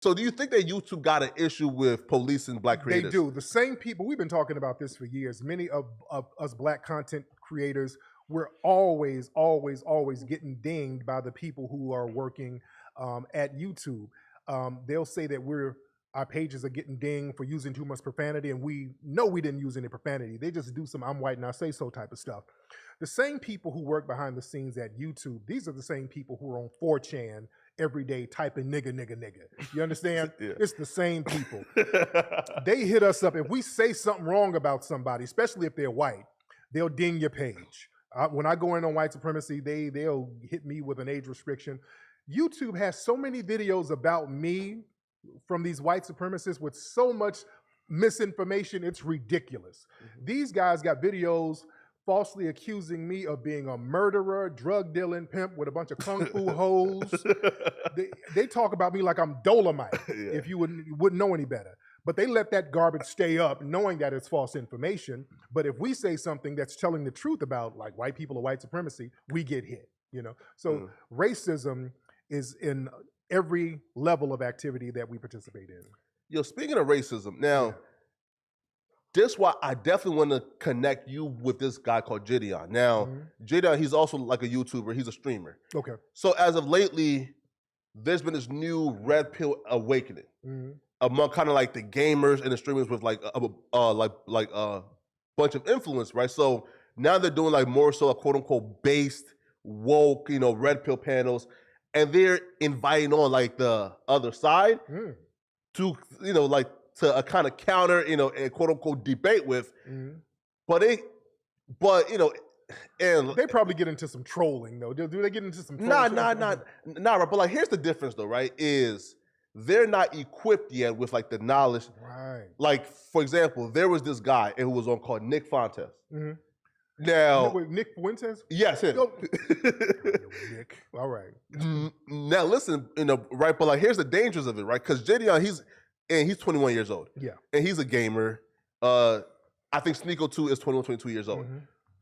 So do you think that YouTube got an issue with policing Black creators? They do. The same people, we've been talking about this for years. Many of us Black content creators, we're always getting dinged by the people who are working at YouTube. They'll say that our pages are getting dinged for using too much profanity, and we know we didn't use any profanity. They just do some "I'm white and I say so" type of stuff. The same people who work behind the scenes at YouTube, these are the same people who are on 4chan every day typing nigga, nigga, nigga. You understand? Yeah. It's the same people. They hit us up. If we say something wrong about somebody, especially if they're white, they'll ding your page. When I go in on white supremacy, they'll hit me with an age restriction. YouTube has so many videos about me from these white supremacists with so much misinformation, it's ridiculous. Mm-hmm. These guys got videos falsely accusing me of being a murderer, drug dealing pimp with a bunch of kung fu hoes. They talk about me like I'm Dolomite, if you wouldn't know any better. But they let that garbage stay up knowing that it's false information. But if we say something that's telling the truth about like white people or white supremacy, we get hit, you know? So racism is in every level of activity that we participate in. Yo, speaking of racism, now, this is why I definitely want to connect you with this guy called Gideon. Now, Gideon, he's also like a YouTuber. He's a streamer. Okay. So as of lately, there's been this new red pill awakening among kind of like the gamers and the streamers with like a bunch of influence, right? So now they're doing like more so a quote unquote based woke, you know, red pill panels, and they're inviting on like the other side to, you know, like to a kind of counter, you know, a quote unquote debate with, but you know, and they probably get into some trolling though. Do they get into some trolling? Nah, right. But like, here's the difference though, right? Is they're not equipped yet with like the knowledge. Right. Like, for example, there was this guy who was on called Nick Fuentes. Now, Nick Fuentes? Yes, him. Nick. All right. Now listen, you know, right? But like, here's the dangers of it, right? Because Gideon, he's 21 years old. Yeah. And he's a gamer. I think Sneeko too is 21, 22 years old.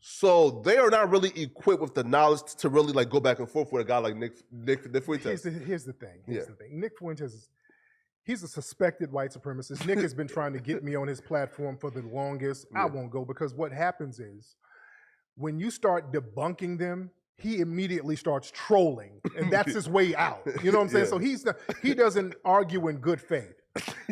So they are not really equipped with the knowledge to really like go back and forth with a guy like Nick Fuentes. Here's the thing. Nick Fuentes, he's a suspected white supremacist. Nick has been trying to get me on his platform for the longest. I won't go because what happens is when you start debunking them, he immediately starts trolling, and that's his way out. You know what I'm saying? So he doesn't argue in good faith.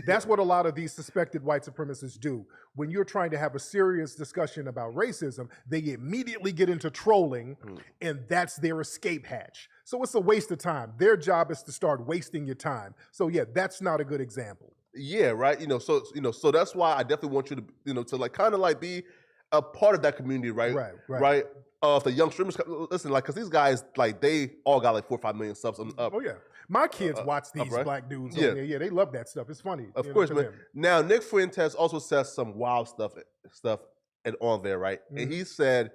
That's what a lot of these suspected white supremacists do. When you're trying to have a serious discussion about racism, they immediately get into trolling, and that's their escape hatch. So it's a waste of time. Their job is to start wasting your time. So yeah, that's not a good example. Yeah, right. So that's why I definitely want you to, to like kind of like be a part of that community, right? Right. Of the young streamers, listen, like, because these guys, like, they all got like 4 or 5 million subs up. Oh yeah, my kids watch these black dudes on there. Yeah, they love that stuff. It's funny. Of course, man. Now, Nick Fuentes also says some wild stuff and on there, right? And he said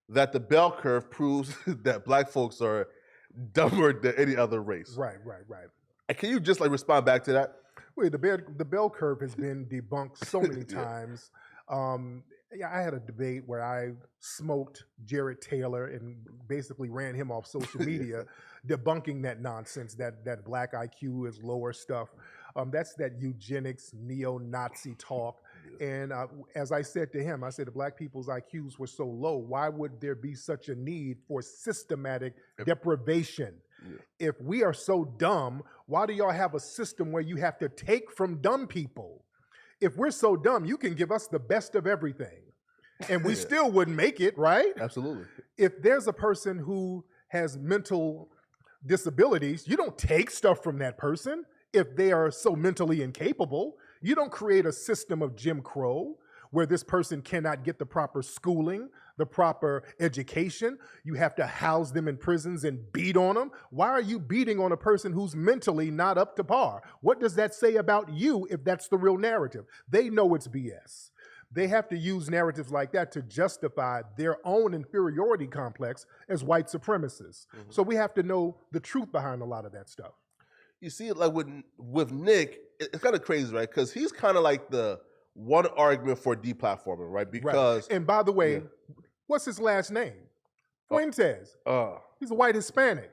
that the bell curve proves that black folks are dumber than any other race. Right. And can you just like respond back to that? Wait, the bell curve has been debunked so many times. I had a debate where I smoked Jared Taylor and basically ran him off social media, debunking that nonsense, that black IQ is lower stuff. That's that eugenics, neo-Nazi talk. And as I said to him, I said, the black people's IQs were so low, why would there be such a need for systematic deprivation? If we are so dumb, why do y'all have a system where you have to take from dumb people? If we're so dumb, you can give us the best of everything, and we still wouldn't make it, right? Absolutely. If there's a person who has mental disabilities, you don't take stuff from that person if they are so mentally incapable. You don't create a system of Jim Crow where this person cannot get the proper schooling, the proper education. You have to house them in prisons and beat on them. Why are you beating on a person who's mentally not up to par? What does that say about you if that's the real narrative? They know it's BS. They have to use narratives like that to justify their own inferiority complex as white supremacists. So we have to know the truth behind a lot of that stuff. You see, like with Nick, it's kind of crazy, right? Because he's kind of like the one argument for deplatforming, right? Because and by the way, what's his last name? Fuentes. He's a white Hispanic.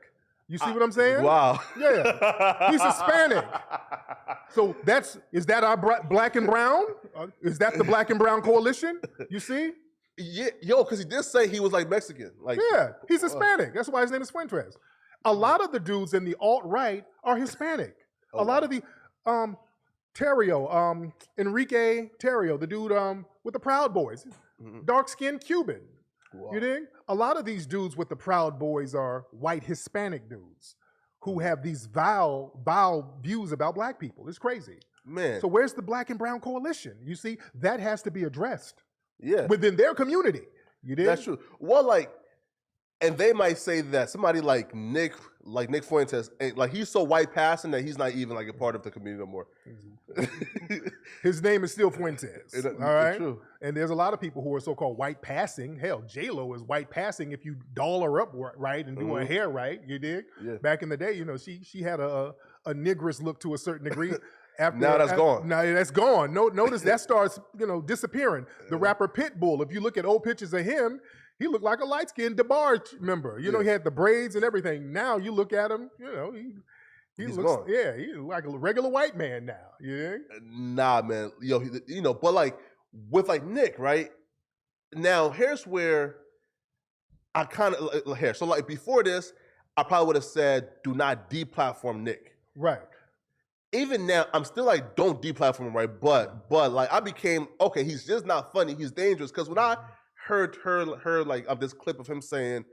You see what I'm saying? Wow. Yeah. He's Hispanic. So is that our black and brown? Is that the black and brown coalition? You see? Yeah, because he did say he was like Mexican. Like, yeah, he's Hispanic. That's why his name is Fuentes. A lot of the dudes in the alt-right are Hispanic. A lot of the Terrio, Enrique Terrio, the dude with the Proud Boys, dark-skinned Cuban. Wow. You dig? A lot of these dudes with the Proud Boys are white Hispanic dudes who have these vile views about black people. It's crazy. Man. So where's the black and brown coalition? You see, that has to be addressed. Yeah. Within their community. You dig? That's true. Well, like, and they might say that somebody like Nick Fuentes, like he's so white passing that he's not even like a part of the community no more. His name is still Fuentes. All right. True. And there's a lot of people who are so-called white passing. Hell, J-Lo is white passing if you doll her up right and do her hair right. You dig? Yeah. Back in the day, you know, she had a nigrous look to a certain degree. Now that's gone. Now that's gone. Notice that starts, disappearing. The rapper Pitbull, if you look at old pictures of him, he looked like a light-skinned DeBarge member. You know, he had the braids and everything. Now you look at him, he's looks gone. Yeah, he's like a regular white man now. Yeah. Nah, man. But like with like Nick, right? Now here's where I kind of here. So like before this, I probably would have said, do not deplatform Nick. Right. Even now, I'm still like, don't deplatform him, right? But like I became, okay, he's just not funny. He's dangerous. Because when I heard her like of this clip of him saying,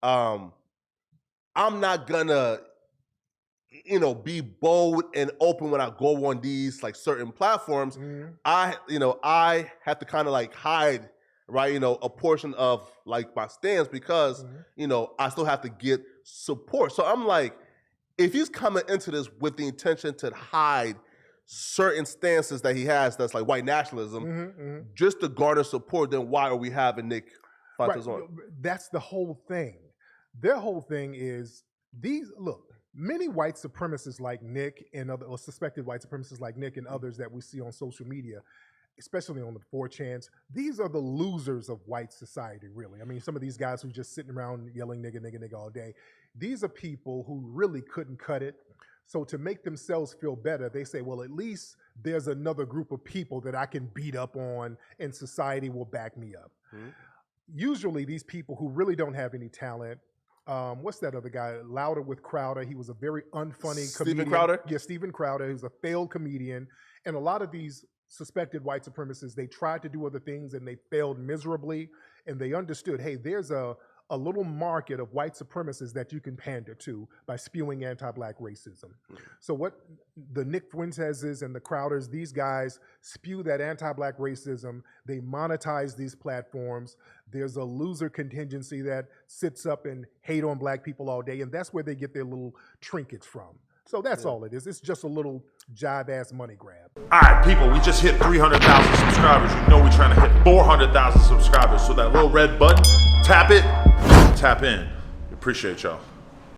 I'm not gonna, be bold and open when I go on these like certain platforms. I have to kind of like hide, right? A portion of like my stance because, I still have to get support. So I'm like, if he's coming into this with the intention to hide certain stances that he has that's like white nationalism, just to garner support, then why are we having Nick Fuentes on? That's the whole thing. Their whole thing is many white supremacists like Nick and other or suspected white supremacists like Nick and others that we see on social media, especially on the 4chans, these are the losers of white society, really. I mean, some of these guys who just sitting around yelling nigga, nigga, nigga all day, these are people who really couldn't cut it. So to make themselves feel better, they say, well, at least there's another group of people that I can beat up on and society will back me up. Usually these people who really don't have any talent, what's that other guy? Louder with Crowder. He was a very unfunny comedian. Steven Crowder? Yeah, Steven Crowder. He's a failed comedian. And a lot of these suspected white supremacists, they tried to do other things and they failed miserably. And they understood, hey, there's a little market of white supremacists that you can pander to by spewing anti-black racism. So what the Nick Fuenteses and the Crowders, these guys spew that anti-black racism. They monetize these platforms. There's a loser contingency that sits up and hate on black people all day, and that's where they get their little trinkets from. So that's all it is. It's just a little jive-ass money grab. All right, people, we just hit 300,000 subscribers. You know we're trying to hit 400,000 subscribers. So that little red button, tap it, tap in. Appreciate y'all.